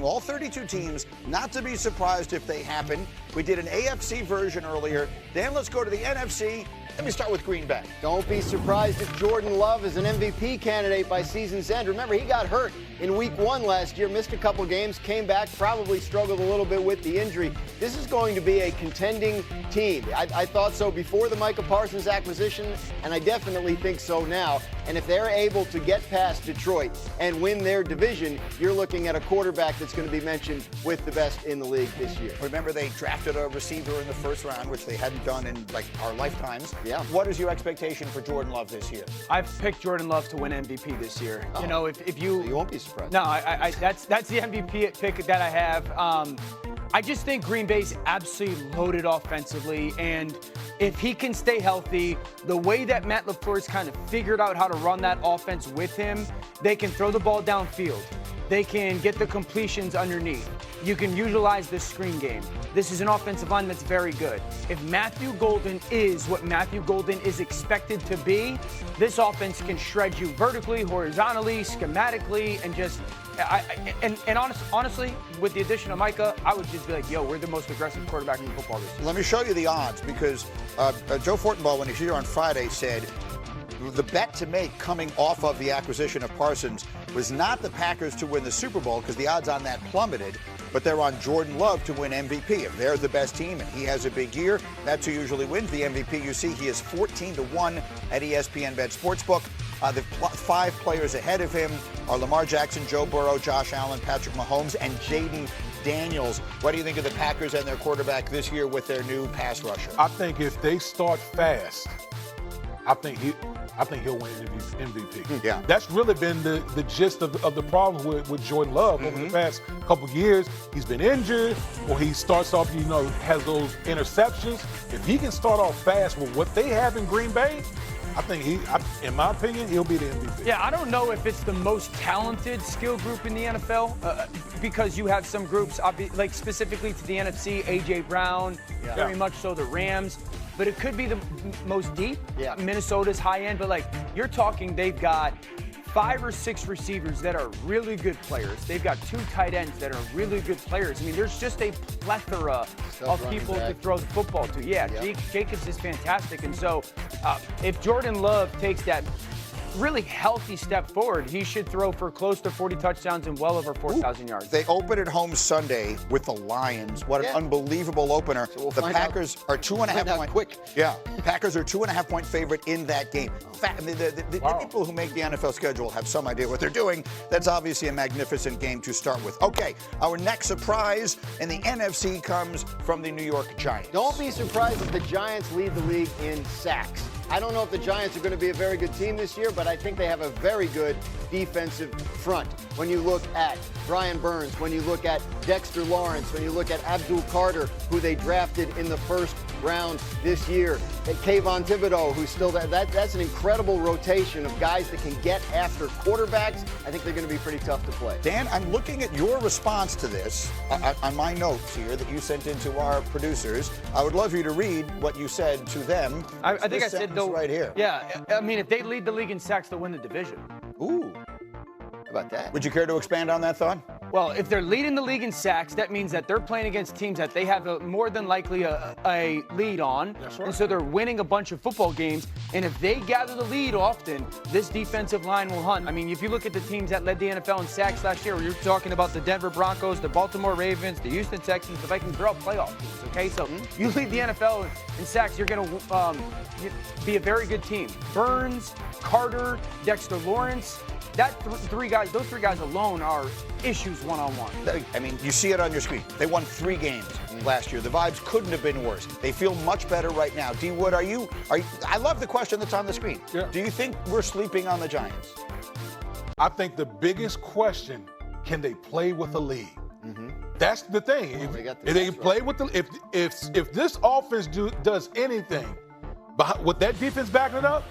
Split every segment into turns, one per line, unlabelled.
asking all 32 teams not to be surprised if they happen. We did an AFC version earlier. Dan, let's go to the NFC. Let me start with Green Bay.
Don't be surprised if Jordan Love is an MVP candidate by season's end. Remember, he got hurt in week 1 last year, missed a couple games, came back, probably struggled a little bit with the injury. This is going to be a contending team. I thought so before the Micah Parsons acquisition, and I definitely think so now. And if they're able to get past Detroit and win their division, you're looking at a quarterback that's going to be mentioned with the best in the league this year.
Remember, they drafted a receiver in the first round, which they hadn't done in, like, our lifetimes.
Yeah.
What is your expectation for Jordan Love this year?
I've picked Jordan Love to win MVP this year.
Oh.
You know, if you...
You won't be surprised.
No, that's the MVP pick that I have. I just think Green Bay's absolutely loaded offensively, and if he can stay healthy, the way that Matt LaFleur's kind of figured out how to run that offense with him, they can throw the ball downfield. They can get the completions underneath. You can utilize the screen game. This is an offensive line that's very good. If Matthew Golden is what Matthew Golden is expected to be, this offense can shred you vertically, horizontally, schematically, and just honestly, with the addition of Micah, I would just be like, yo, we're the most aggressive quarterback in football this year.
Let me show you the odds, because Joe Fortenbaugh, when he was here on Friday, said the bet to make coming off of the acquisition of Parsons was not the Packers to win the Super Bowl, because the odds on that plummeted, but they're on Jordan Love to win MVP. If they're the best team and he has a big year, that's who usually wins the MVP. You see he is 14-1 at ESPN Bet Sportsbook. The 5 players ahead of him are Lamar Jackson, Joe Burrow, Josh Allen, Patrick Mahomes, and Jaden Daniels. What do you think of the Packers and their quarterback this year with their new pass rusher?
I think if they start fast, I think he'll win MVP.
Yeah.
That's really been the gist of the problem with Jordan Love over the past couple of years. He's been injured, or he starts off, has those interceptions. If he can start off fast with what they have in Green Bay, I think in my opinion, he'll be the MVP.
Yeah, I don't know if it's the most talented skill group in the NFL because you have some groups, like specifically to the NFC, A.J. Brown, very much so the Rams. But it could be the most deep.
Yeah.
Minnesota's high end, but like you're talking, they've got 5 or 6 receivers that are really good players. They've got 2 tight ends that are really good players. I mean, there's just a plethora of people to throw the football to. Yeah, Jacobs is fantastic. And so if Jordan Love takes that really healthy step forward, he should throw for close to 40 touchdowns and well over 4,000 yards.
They open at home Sunday with the Lions. What an unbelievable opener.
So we'll
the Packers are 2.5 point
quick.
Yeah, Packers are 2.5 point favorite in that game. The people who make the NFL schedule have some idea what they're doing. That's obviously a magnificent game to start with. Okay, our next surprise in the NFC comes from the New York Giants.
Don't be surprised if the Giants lead the league in sacks. I don't know if the Giants are going to be a very good team this year, but I think they have a very good defensive front. When you look at Brian Burns, when you look at Dexter Lawrence, when you look at Abdul Carter, who they drafted in the first round this year, and Kayvon Thibodeau, who's still that's an incredible rotation of guys that can get after quarterbacks. I think they're going to be pretty tough to play.
Dan, I'm looking at your response to this on my notes here that you sent in to our producers. I would love you to read what you said to them.
I think I said though
right here.
Yeah, I mean, if they lead the league in sacks, they'll win the division.
Ooh.
How about that?
Would you care to expand on that thought?
Well, if they're leading the league in sacks, that means that they're playing against teams that they have more than likely a lead on.
That's right.
And so they're winning a bunch of football games. And if they gather the lead often, this defensive line will hunt. I mean, if you look at the teams that led the NFL in sacks last year, you're talking about the Denver Broncos, the Baltimore Ravens, the Houston Texans, the Vikings. They're all playoff teams, okay? So you lead the NFL in sacks, you're going to be a very good team. Burns, Carter, Dexter Lawrence, those three guys alone are issues one-on-one.
I mean, you see it on your screen. They won 3 games last year. The vibes couldn't have been worse. They feel much better right now. D. Wood, are you? I love the question that's on the screen.
Yeah.
Do you think we're sleeping on the Giants?
I think the biggest question, can they play with the lead? That's the thing. If they play with if this offense does anything, with that defense backing it up,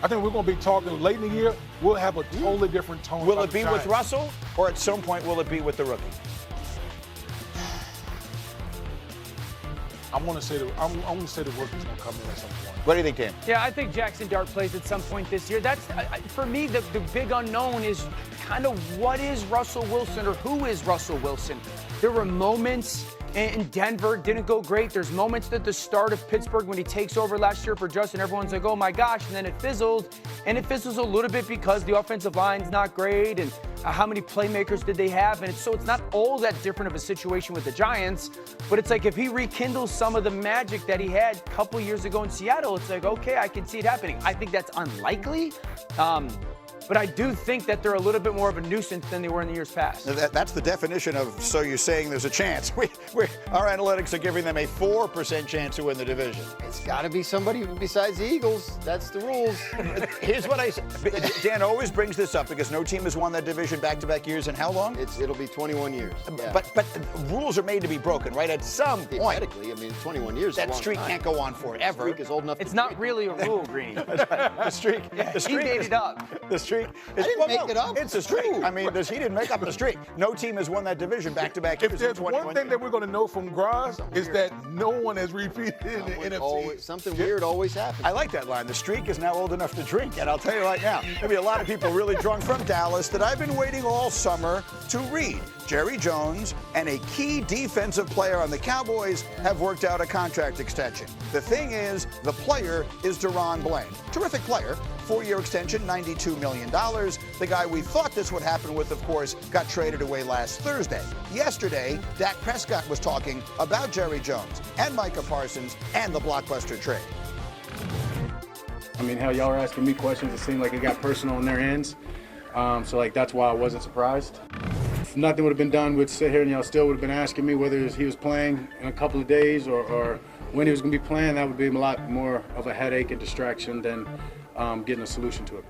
I think we're going to be talking late in the year. We'll have a totally different tone.
Will it be with Russell, or at some point will it be with the rookie?
I'm going to say the rookie's going to come in at some point.
What do you think, Dan?
Yeah, I think Jackson Dart plays at some point this year. That's for me, the big unknown is kind of what is Russell Wilson or who is Russell Wilson. There were moments in Denver, didn't go great. There's moments at the start of Pittsburgh when he takes over last year for Justin. Everyone's like, oh my gosh, and then it fizzled. And it fizzles a little bit because the offensive line's not great and how many playmakers did they have? And so it's not all that different of a situation with the Giants, but it's like if he rekindles some of the magic that he had a couple years ago in Seattle, it's like, okay, I can see it happening. I think that's unlikely. But I do think that they're a little bit more of a nuisance than they were in the years past.
That's the definition of, so you're saying there's a chance. Our analytics are giving them a 4% chance to win the division.
It's got to be somebody besides the Eagles. That's the rules.
Here's what I say. Dan always brings this up because no team has won that division back-to-back years in how long?
It'll be 21 years. Yeah.
But rules are made to be broken, right? At some point.
Theoretically, I mean, 21 years
That streak can't go on forever.
The streak is old enough.
It's not really a rule, Greeny.
The streak.
Yeah, he made it up.
The streak.
I didn't make it up.
It's a streak. I mean, he didn't make up the streak. No team has won that division back-to-back years.
If there's one thing that we're going to know from Graz is that no one has repeated in the NFC.
Something weird always happens.
I like that line. The streak is now old enough to drink. And I'll tell you right now, there'll be a lot of people really drunk from Dallas that I've been waiting all summer to read. Jerry Jones and a key defensive player on the Cowboys have worked out a contract extension. The thing is, the player is Durant Blaine. Terrific player. 4-year extension, $92 million. The guy we thought this would happen with, of course, got traded away last Thursday. Yesterday, Dak Prescott was talking about Jerry Jones and Micah Parsons and the blockbuster trade.
I mean, hell, y'all are asking me questions. It seemed like it got personal in their ends. So that's why I wasn't surprised. If nothing would have been done, we'd sit here and y'all still would have been asking me whether he was playing in a couple of days or when he was going to be playing. That would be a lot more of a headache and distraction than getting a solution to it.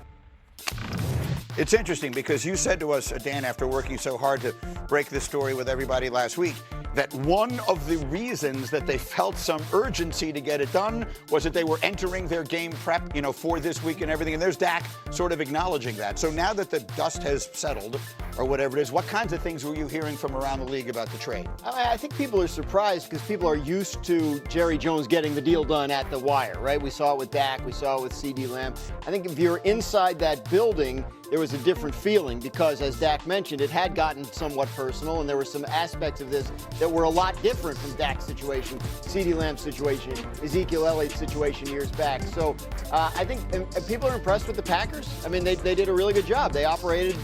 It's interesting because you said to us, Dan, after working so hard to break this story with everybody last week, that one of the reasons that they felt some urgency to get it done was that they were entering their game prep, for this week and everything. And there's Dak sort of acknowledging that. So now that the dust has settled, or whatever it is, what kinds of things were you hearing from around the league about the trade?
I think people are surprised because people are used to Jerry Jones getting the deal done at the wire, right? We saw it with Dak, we saw it with CeeDee Lamb. I think if you're inside that building, there was a different feeling because, as Dak mentioned, it had gotten somewhat personal, and there were some aspects of this that were a lot different from Dak's situation, CeeDee Lamb's situation, Ezekiel Elliott's situation years back. So I think people are impressed with the Packers. I mean, they did a really good job. They operated,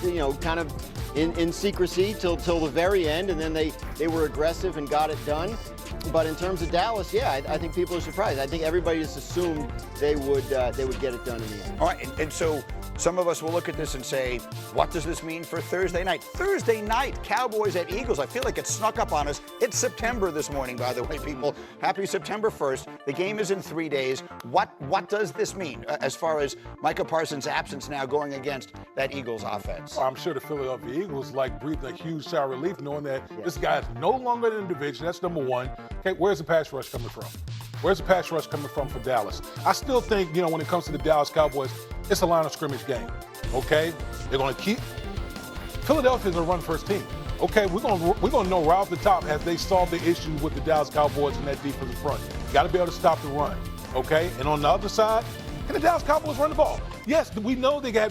kind of in secrecy till the very end, and then they were aggressive and got it done. But in terms of Dallas, yeah, I think people are surprised. I think everybody just assumed they would get it done in the end.
All right, and so some of us will look at this and say, what does this mean for Thursday night? Thursday night, Cowboys at Eagles. I feel like it snuck up on us. It's September this morning, by the way, people. Happy September 1st. The game is in 3 days. What does this mean as far as Micah Parsons' absence now going against that Eagles offense?
I'm sure the Philadelphia Eagles breathed a huge sigh of relief knowing that this guy is no longer in the division. That's number one. Okay, where's the pass rush coming from? Where's the pass rush coming from for Dallas? I still think, when it comes to the Dallas Cowboys, it's a line of scrimmage game, okay? They're going to keep – Philadelphia's a run-first team, okay? We're gonna know right off the top as they solve the issue with the Dallas Cowboys in that defensive front. You got to be able to stop the run, okay? And on the other side, can the Dallas Cowboys run the ball? Yes, we know they got